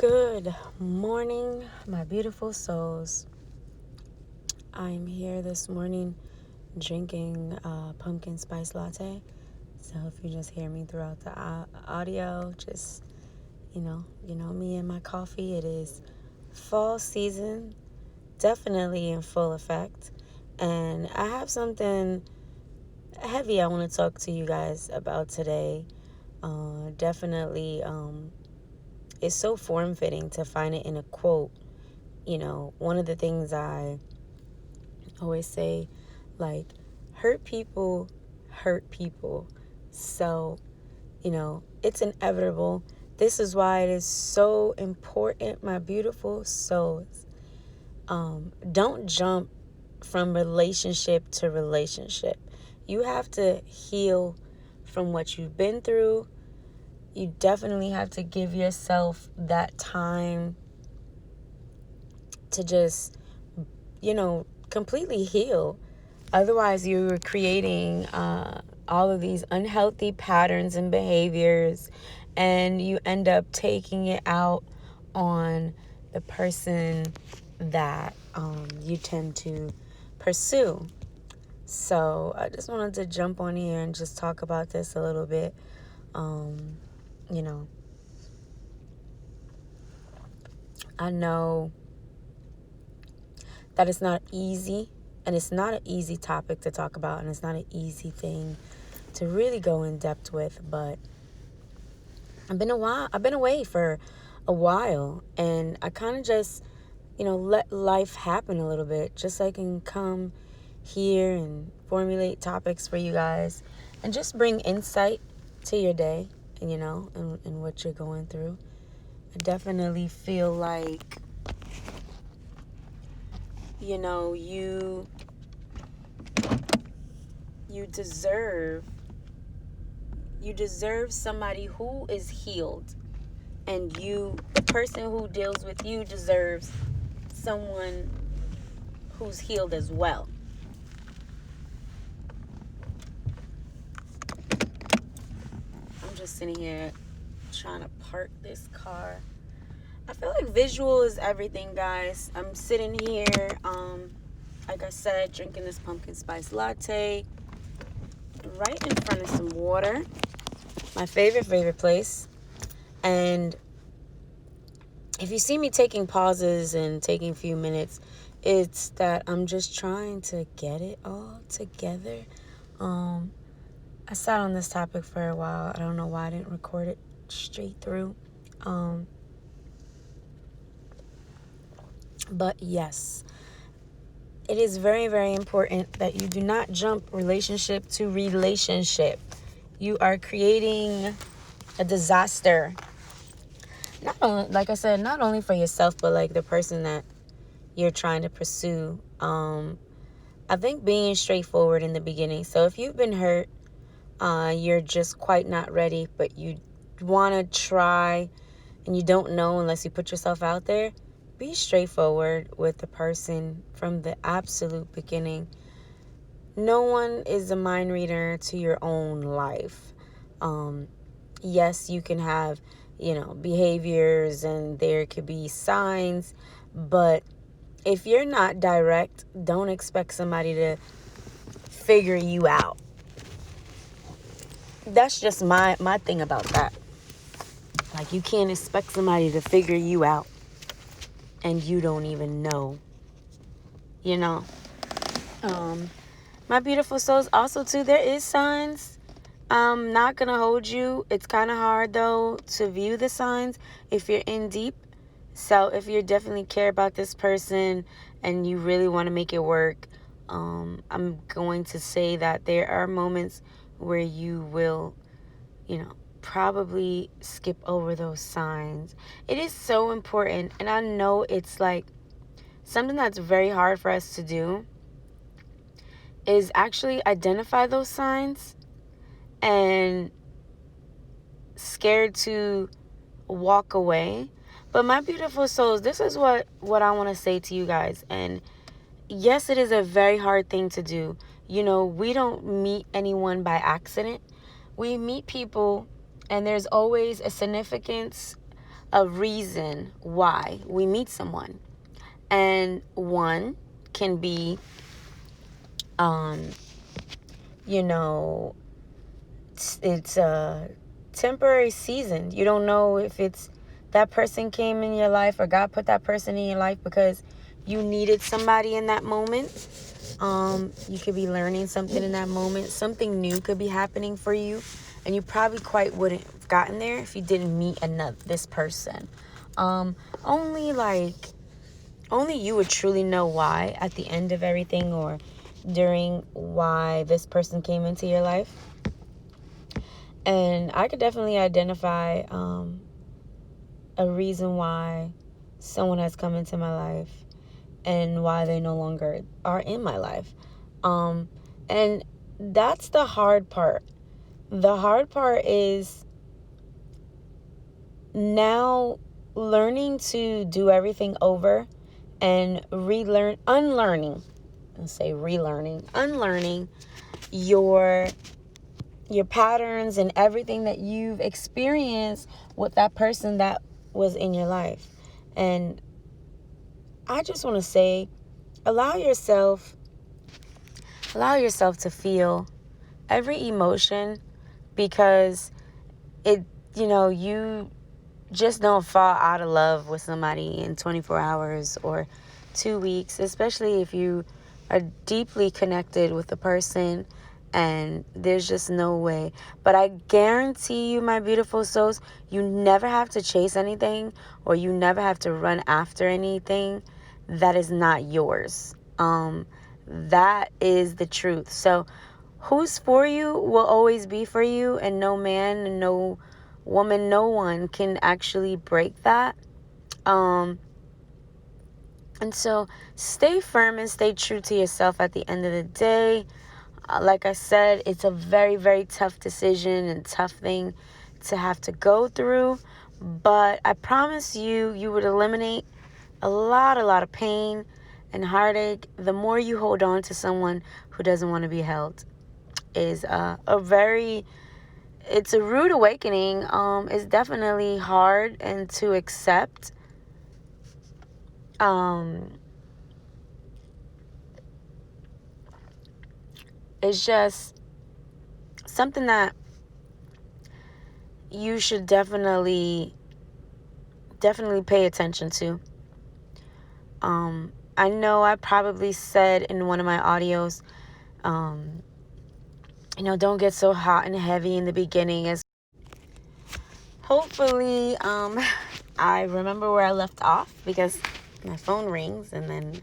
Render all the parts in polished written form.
Good morning, my beautiful souls. I'm here this morning drinking pumpkin spice latte. So if you just hear me throughout the audio, just, you know me and my coffee. It is fall season, definitely in full effect. And I have something heavy I want to talk to you guys about today. Definitely, it's so form-fitting to find it in a quote. One of the things I always say, like, hurt people hurt people. So, it's inevitable. This is why it is so important, my beautiful souls. Don't jump from relationship to relationship. You have to heal from what you've been through. You definitely have to give yourself that time to just, completely heal. Otherwise, you're creating all of these unhealthy patterns and behaviors, and you end up taking it out on the person that you tend to pursue. So I just wanted to jump on here and just talk about this a little bit. I know that it's not easy, and it's not an easy topic to talk about, and it's not an easy thing to really go in depth with, but I've been away for a while, and I kind of just, let life happen a little bit, just so I can come here and formulate topics for you guys and just bring insight to your day, and and what you're going through. I definitely feel like, you deserve somebody who is healed, and the person who deals with you deserves someone who's healed as well. I'm just sitting here trying to park this car. I feel like visual is everything, guys. I'm sitting here, like I said, drinking this pumpkin spice latte right in front of some water. My favorite place. And if you see me taking pauses and taking a few minutes, it's that I'm just trying to get it all together. I sat on this topic for a while. I don't know why I didn't record it straight through. But yes, it is very, very important that you do not jump relationship to relationship. You are creating a disaster. Not only, like I said, not only for yourself, but like the person that you're trying to pursue. I think being straightforward in the beginning. So if you've been hurt, you're just quite not ready, but you want to try and you don't know unless you put yourself out there, be straightforward with the person from the absolute beginning. No one is a mind reader to your own life. Yes, you can have, behaviors, and there could be signs, but if you're not direct, don't expect somebody to figure you out. That's just my thing about that. Like, you can't expect somebody to figure you out and you don't even know. My beautiful souls, also too, there is signs. I'm not gonna hold you. It's kind of hard though to view the signs if you're in deep. So if you definitely care about this person and you really want to make it work, I'm going to say that there are moments where you will, probably skip over those signs. It is so important, and I know it's like something that's very hard for us to do is actually identify those signs and scared to walk away. But my beautiful souls, this is what I want to say to you guys. And yes, it is a very hard thing to do. We don't meet anyone by accident. We meet people, and there's always a significance a reason why we meet someone. And one can be, it's a temporary season. You don't know if it's that person came in your life or God put that person in your life because you needed somebody in that moment. You could be learning something in that moment. Something new could be happening for you. And you probably quite wouldn't have gotten there if you didn't meet this person. Only you would truly know why at the end of everything or during why this person came into your life. And I could definitely identify a reason why someone has come into my life and why they no longer are in my life. And that's the hard part. The hard part is now learning to do everything over and unlearning your patterns and everything that you've experienced with that person that was in your life. And I just want to say, allow yourself to feel every emotion, because you just don't fall out of love with somebody in 24 hours or 2 weeks, especially if you are deeply connected with the person and there's just no way. But I guarantee you, my beautiful souls, you never have to chase anything or you never have to run after anything that is not yours. That is the truth. So who's for you will always be for you, and no man, no woman, no one can actually break that. And so stay firm and stay true to yourself at the end of the day. Like I said, it's a very, very tough decision and tough thing to have to go through. But I promise you would eliminate a lot of pain and heartache the more you hold on to someone who doesn't want to be held. It's a rude awakening. It's definitely hard and to accept. It's just something that you should definitely pay attention to. I know I probably said in one of my audios, don't get so hot and heavy in the beginning. As hopefully, I remember where I left off, because my phone rings and then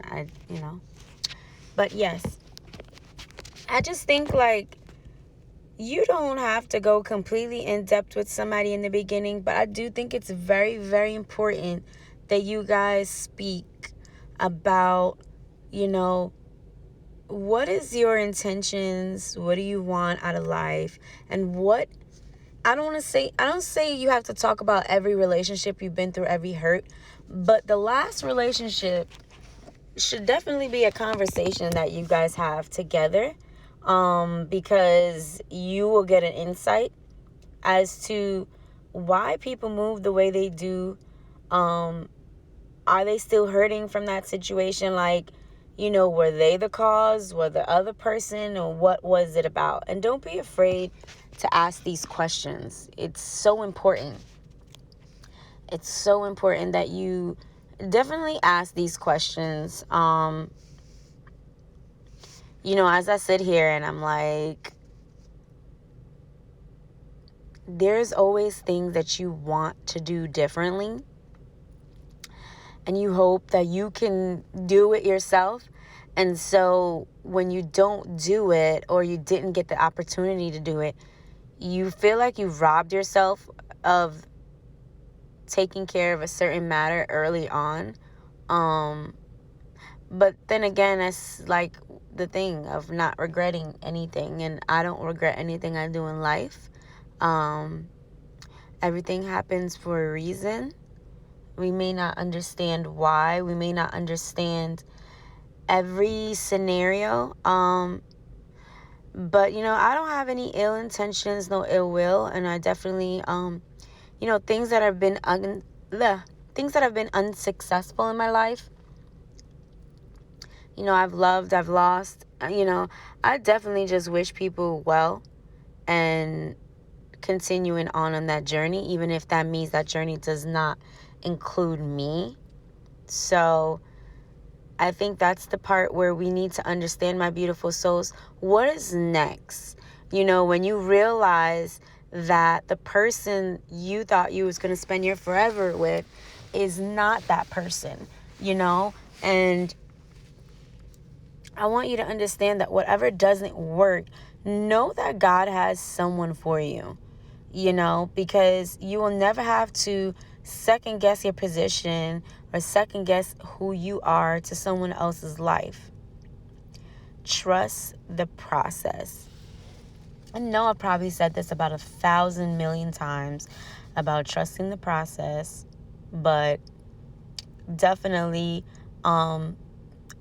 But yes, I just think you don't have to go completely in depth with somebody in the beginning, but I do think it's very, very important that you guys speak about, what is your intentions? What do you want out of life? And I don't say you have to talk about every relationship you've been through, every hurt, but the last relationship should definitely be a conversation that you guys have together, because you will get an insight as to why people move the way they do. Are they still hurting from that situation? Were they the cause? Were the other person? Or what was it about? And don't be afraid to ask these questions. It's so important. It's so important that you definitely ask these questions. As I sit here and I'm like, there's always things that you want to do differently. And you hope that you can do it yourself. And so when you don't do it, or you didn't get the opportunity to do it, you feel like you've robbed yourself of taking care of a certain matter early on. But then again, it's like the thing of not regretting anything. And I don't regret anything I do in life. Everything happens for a reason. We may not understand why. We may not understand every scenario. But, I don't have any ill intentions, no ill will. And I definitely, things that have been the things that have been unsuccessful in my life. I've loved, I've lost. I definitely just wish people well and continuing on that journey, even if that means that journey does not include me. So I think that's the part where we need to understand, my beautiful souls, what is next? When you realize that the person you thought you was going to spend your forever with is not that person, and I want you to understand that whatever doesn't work, know that God has someone for you, because you will never have to second guess your position or second guess who you are to someone else's life. Trust the process. I know I've probably said this about 1,000 million times about trusting the process, but definitely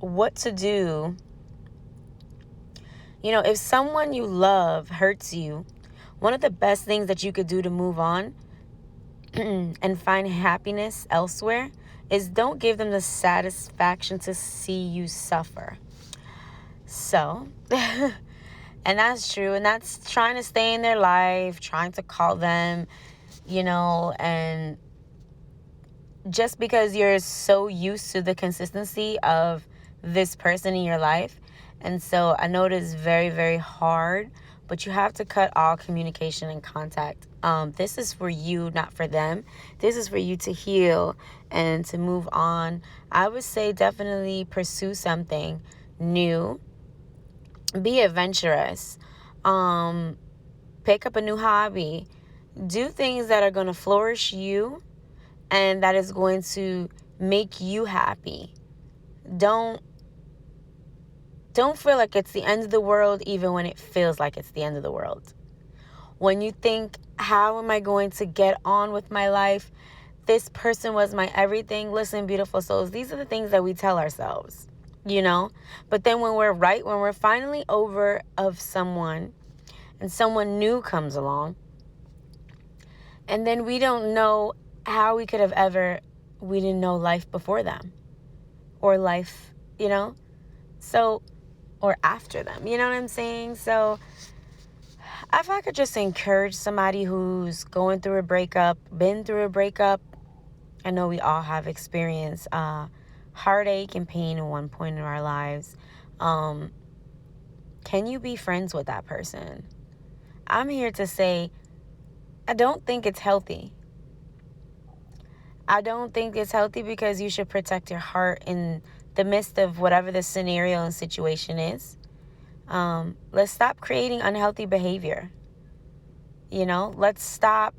what to do. If someone you love hurts you, one of the best things that you could do to move on and find happiness elsewhere is don't give them the satisfaction to see you suffer. So, and that's true. And that's trying to stay in their life, trying to call them, and just because you're so used to the consistency of this person in your life. And so I know it is very, very hard, but you have to cut all communication and contact. This is for you, not for them. This is for you to heal and to move on. I would say definitely pursue something new. Be adventurous. Pick up a new hobby. Do things that are going to flourish you and that is going to make you happy. Don't feel like it's the end of the world even when it feels like it's the end of the world. When you think, how am I going to get on with my life? This person was my everything. Listen, beautiful souls, these are the things that we tell ourselves, But then when we're finally over of someone and someone new comes along, and then we don't know how we could have we didn't know life before them or life, so, or after them, you know what I'm saying? So if I could just encourage somebody who's going through a breakup, been through a breakup, I know we all have experienced heartache and pain at one point in our lives. Can you be friends with that person? I'm here to say, I don't think it's healthy. I don't think it's healthy because you should protect your heart in the midst of whatever the scenario and situation is. Let's stop creating unhealthy behavior. Let's stop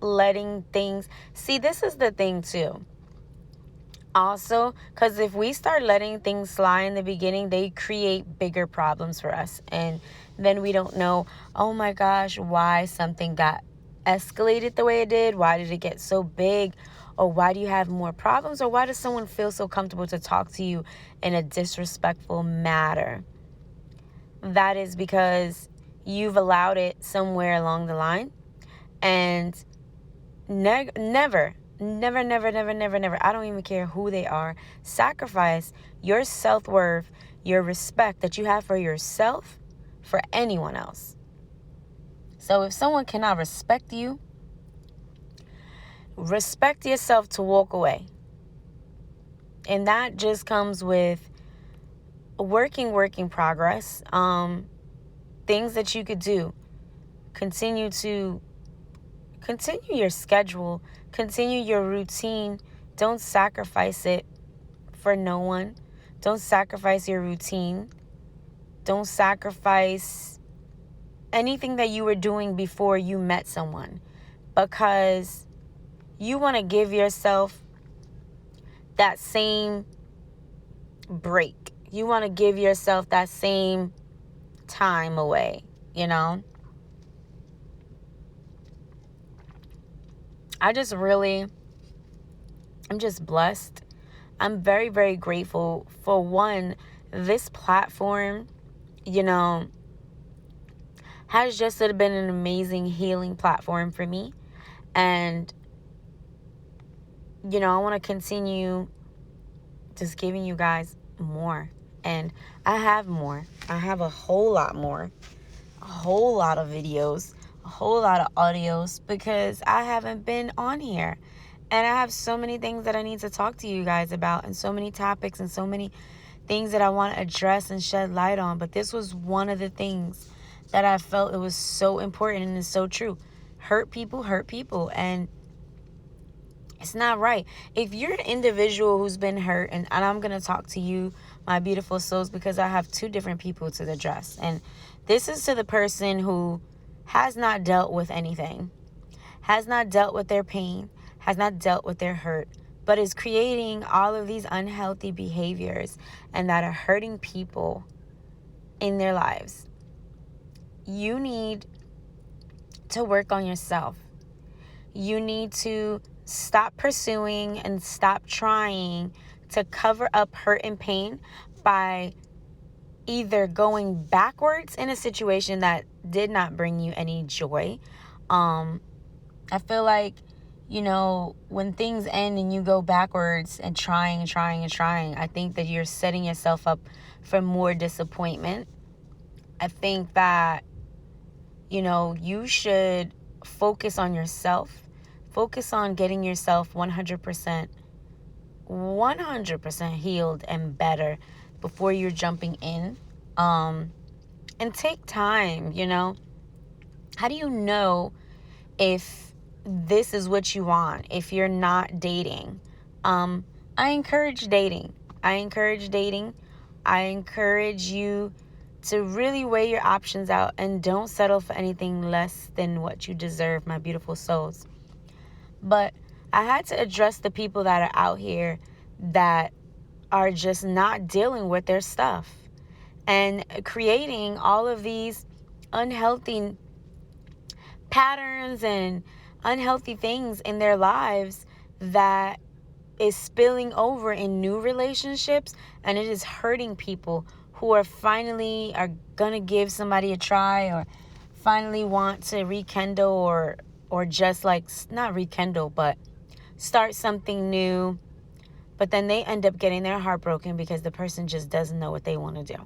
letting things... See, this is the thing too. Also, because if we start letting things slide in the beginning, they create bigger problems for us. And then we don't know, oh my gosh, why something got escalated the way it did. Why did it get so big? Or why do you have more problems? Or why does someone feel so comfortable to talk to you in a disrespectful manner? That is because you've allowed it somewhere along the line. And never, I don't even care who they are, sacrifice your self-worth, your respect that you have for yourself, for anyone else. So if someone cannot respect you, respect yourself to walk away. And that just comes with work in progress. Things that you could do. Continue your schedule. Continue your routine. Don't sacrifice it for no one. Don't sacrifice your routine. Don't sacrifice anything that you were doing before you met someone, because you want to give yourself that same break. You want to give yourself that same time away, I'm just blessed. I'm very, very grateful for one, this platform, has just been an amazing healing platform for me. And, you know, I want to continue just giving you guys more. And I have more. I have a whole lot more. A whole lot of videos. A whole lot of audios. Because I haven't been on here. And I have so many things that I need to talk to you guys about. And so many topics. And so many things that I want to address and shed light on. But this was one of the things that I felt it was so important and it's so true. Hurt people. And it's not right. If you're an individual who's been hurt, and I'm going to talk to you, my beautiful souls, because I have two different people to address. And this is to the person who has not dealt with anything, has not dealt with their pain, has not dealt with their hurt, but is creating all of these unhealthy behaviors and that are hurting people in their lives. You need to work on yourself. You need to stop pursuing and stop trying to cover up hurt and pain by either going backwards in a situation that did not bring you any joy. I feel like, you know, when things end and you go backwards and trying, I think that you're setting yourself up for more disappointment. I think that, you know, you should focus on yourself. Focus on getting yourself 100% healed and better before you're jumping in. And take time, you know. How do you know if this is what you want if you're not dating? I encourage dating. I encourage you to really weigh your options out and don't settle for anything less than what you deserve, my beautiful souls. But I had to address the people that are out here that are just not dealing with their stuff and creating all of these unhealthy patterns and unhealthy things in their lives that is spilling over in new relationships, and it is hurting people who are gonna give somebody a try or finally want to rekindle or just like not rekindle but start something new, but then they end up getting their heart broken because the person just doesn't know what they want to do.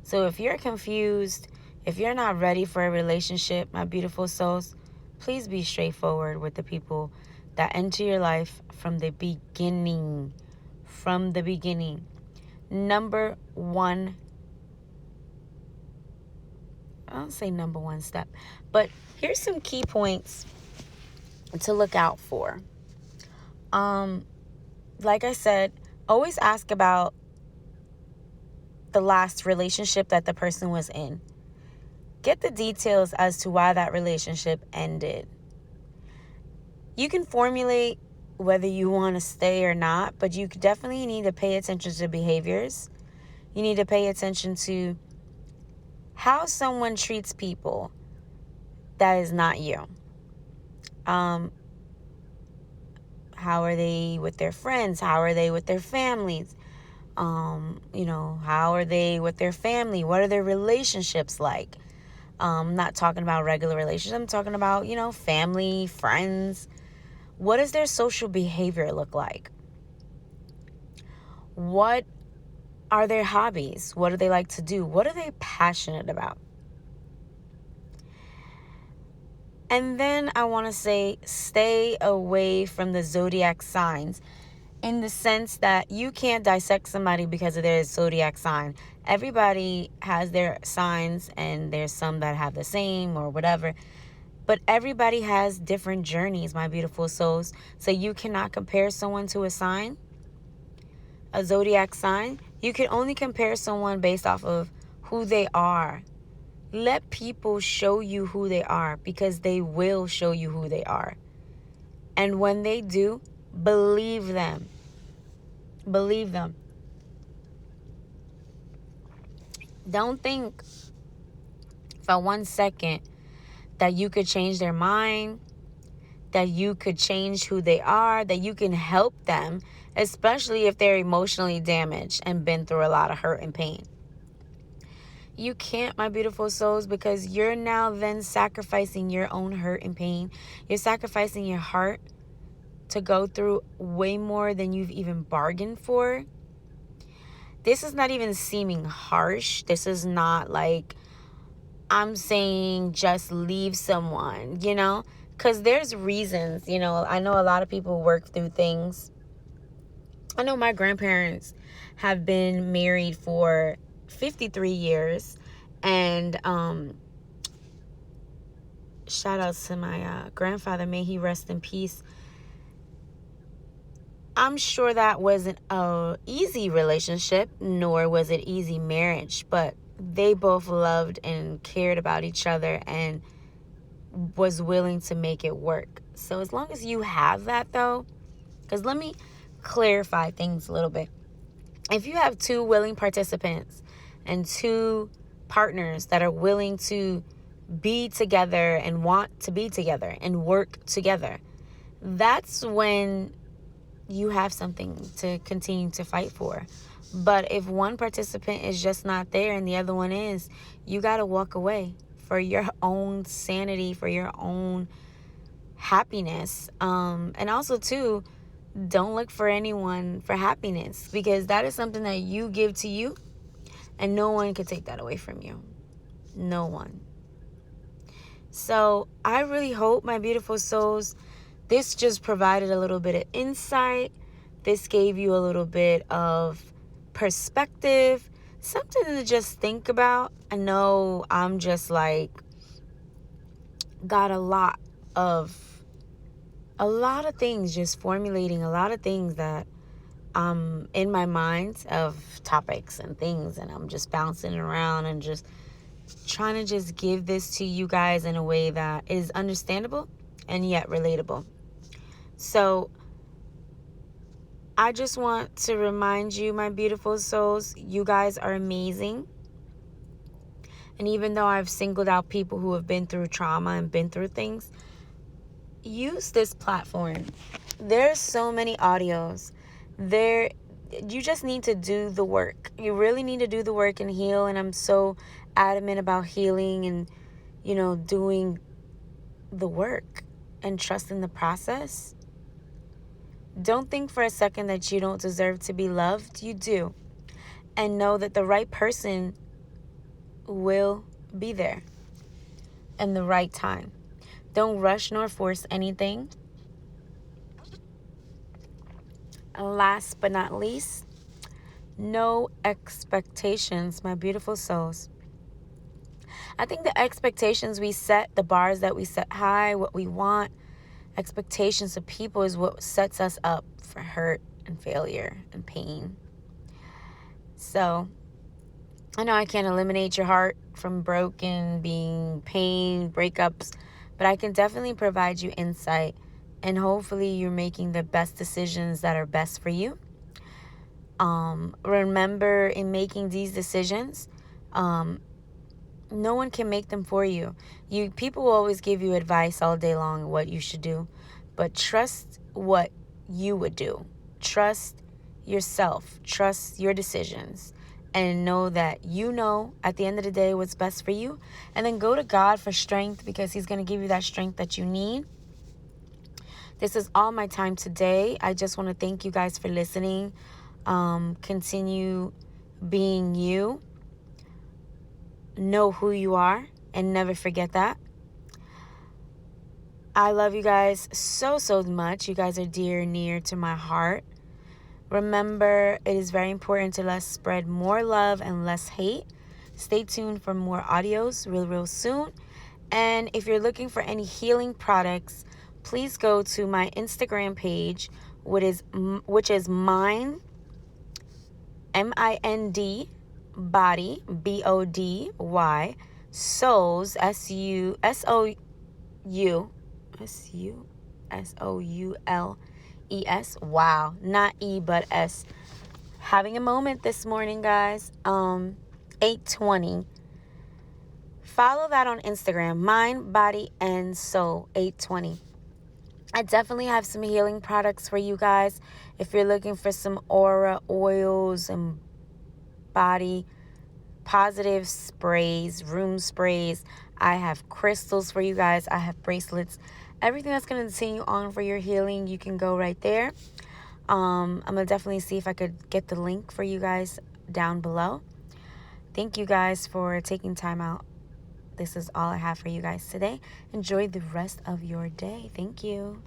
So if you're confused, if you're not ready for a relationship, my beautiful souls, please be straightforward with the people that enter your life from the beginning. Number one, I don't say number one step, but here's some key points to look out for. Like I said, always ask about the last relationship that the person was in. Get the details as to why that relationship ended. You can formulate whether you want to stay or not, but you definitely need to pay attention to behaviors. You need to pay attention to how someone treats people that is not you. How are they with their friends? How are they with their families? How are they with their family? What are their relationships like? I'm not talking about regular relationships. I'm talking about, family, friends. What does their social behavior look like? What are their hobbies? What do they like to do? What are they passionate about? And then I want to say, stay away from the zodiac signs, in the sense that you can't dissect somebody because of their zodiac sign. Everybody has their signs, and there's some that have the same or whatever. But everybody has different journeys, my beautiful souls. So you cannot compare someone to a sign, a zodiac sign. You can only compare someone based off of who they are. Let people show you who they are, because they will show you who they are. And when they do, believe them. Believe them. Don't think for 1 second that you could change their mind, that you could change who they are, that you can help them, especially if they're emotionally damaged and been through a lot of hurt and pain. You can't, my beautiful souls, because you're now then sacrificing your own hurt and pain. You're sacrificing your heart to go through way more than you've even bargained for. This is not even seeming harsh. This is not like I'm saying just leave someone, because there's reasons. I know a lot of people work through things. I know my grandparents have been married for 53 years, and shout outs to my grandfather, may he rest in peace. I'm sure that wasn't a easy relationship, nor was it easy marriage, but they both loved and cared about each other and was willing to make it work. So as long as you have that, though, because let me clarify things a little bit. If you have two willing participants and two partners that are willing to be together and want to be together and work together, that's when you have something to continue to fight for. But if one participant is just not there and the other one is, you got to walk away for your own sanity, for your own happiness. And also, too, don't look for anyone for happiness, because that is something that you give to you and no one can take that away from you. No one. So I really hope, my beautiful souls, this just provided a little bit of insight. This gave you a little bit of perspective, something to just think about. I know I'm just like got a lot of things, just formulating a lot of things that in my mind of topics and things, and I'm just bouncing around and just trying to just give this to you guys in a way that is understandable and yet relatable. So I just want to remind you, my beautiful souls, you guys are amazing. And even though I've singled out people who have been through trauma and been through things, use this platform. There's so many audios. You just need to do the work. You really need to do the work and heal. And I'm so adamant about healing and, doing the work and trusting the process. Don't think for a second that you don't deserve to be loved. You do. And know that the right person will be there in the right time. Don't rush nor force anything. And last but not least, no expectations, my beautiful souls. I think the expectations we set, the bars that we set high, what we want, expectations of people is what sets us up for hurt and failure and pain. So I know I can't eliminate your heart from broken, being pain, breakups, but I can definitely provide you insight, and hopefully you're making the best decisions that are best for you. Remember, in making these decisions, no one can make them for you. People will always give you advice all day long what you should do, but trust what you would do. Trust yourself. Trust your decisions. And know that at the end of the day what's best for you. And then go to God for strength, because He's going to give you that strength that you need. This is all my time today. I just want to thank you guys for listening. Continue being you. Know who you are and never forget that. I love you guys so, so much. You guys are dear and near to my heart. Remember, it is very important to let's spread more love and less hate. Stay tuned for more audios real soon. And if you're looking for any healing products, please go to my Instagram page, which is Mind, MIND, Body, BODY, Souls, SOULES. Wow, not E but S. Having a moment this morning, guys. 820. Follow that on Instagram. Mind, Body, and Soul 820. I definitely have some healing products for you guys. If you're looking for some aura oils and body positive sprays, room sprays. I have crystals for you guys. I have bracelets. Everything that's going to continue on for your healing, you can go right there. I'm going to definitely see if I could get the link for you guys down below. Thank you guys for taking time out. This is all I have for you guys today. Enjoy the rest of your day. Thank you.